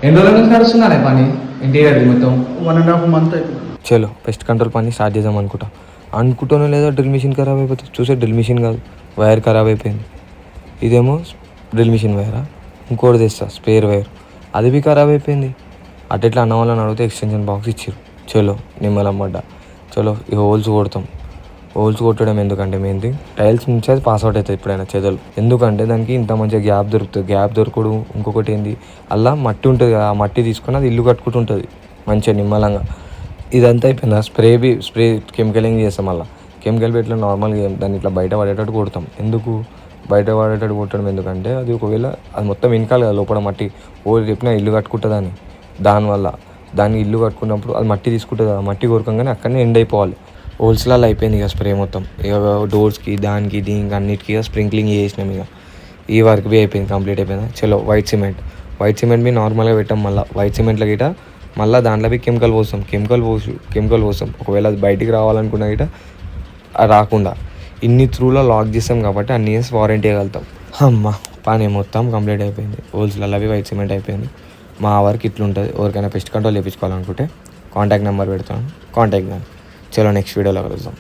ఎన్ని రోజుల నుంచి నడుస్తున్నానే పని ఇంటీరియర్ మొత్తం? 1.5 month అయిపోయింది. చలో పెస్ట్ కంట్రోల్ పని స్టార్ట్ చేద్దాం అనుకుంటానో లేదా డ్రిల్ మిషన్ ఖరాబ్ అయిపోతుంది. చూసే డ్రిల్ మిషన్ కాదు, వైర్ ఖరాబ్ అయిపోయింది. ఇదేమో డ్రిల్ మిషన్ వైరా, ఇంకోటి తెస్తా స్పేర్ వైర్, అది బి ఖరాబ్ అయిపోయింది. అట్లా అన్న వాళ్ళని అడిగితే ఎక్స్టెన్షన్ బాక్స్ ఇచ్చారు. చలో నిమ్మలం పడ్డా. చలో ఈ హోల్స్ కొడతాం. హోల్స్ కొట్టడం ఎందుకంటే మెయిన్ థింగ్ టైల్స్ నుంచి అది పాస్అవుట్ అవుతుంది ఎప్పుడైనా చెదలు. ఎందుకంటే దానికి ఇంత మంచిగా గ్యాప్ దొరుకుతుంది. గ్యాప్ దొరకడు. ఇంకొకటి ఏంది, అలా మట్టి ఉంటుంది కదా, ఆ మట్టి తీసుకొని అది ఇల్లు కట్టుకుంటుంటుంది మంచిగా నిమ్మలంగా. ఇదంతా అయిపోయింది. స్ప్రే కెమికలింగ్ చేస్తాం. మళ్ళీ కెమికల్ పెట్టి నార్మల్గా దాన్ని ఇట్లా బయట పడేటట్టు కొడతాం. ఎందుకు బయట పడేటట్టు కొట్టడం ఎందుకంటే అది ఒకవేళ అది మొత్తం వెనకాలి కదా లోపల మట్టి ఓ చెప్పినా ఇల్లు కట్టుకుంటుందని. దానివల్ల దాన్ని ఇల్లు కట్టుకున్నప్పుడు అది మట్టి తీసుకుంటుంది కదా, మట్టి కొరకంగానే అక్కడనే ఎండ్ అయిపోవాలి. హోల్స్లలో అయిపోయింది ఇక స్ప్రే మొత్తం. ఇక డోర్స్కి దానికి దీనికి అన్నిటికీ స్ప్రింక్లింగ్ చేసినాం. ఇక ఈ వర్క్ బి అయిపోయింది, కంప్లీట్ అయిపోయింది. చలో వైట్ సిమెంట్ బి నార్మల్గా పెట్టాం. మళ్ళీ వైట్ సిమెంట్లో గిట మళ్ళీ దాంట్లో బి కెమికల్ పోస్తాం. ఒకవేళ అది బయటికి రావాలనుకున్నా గిట అది రాకుండా ఇన్ని త్రూలో లాక్ చేస్తాం కాబట్టి అన్ని ఇయర్స్ వారంటీ ఇవ్వగలుగుతాం. అమ్మ పని మొత్తం కంప్లీట్ అయిపోయింది. హోల్స్లలో అవి వైట్ సిమెంట్ అయిపోయింది. మా వర్క్ ఇట్లుంటుంది. ఎవరికైనా పెస్ట్ కంట్రోల్ చేయించుకోవాలనుకుంటే కాంటాక్ట్ నెంబర్ పెడతాను, కాంటాక్ట్ దాన్ని. చలో నెక్స్ట్ వీడియోలో కలుద్దాం.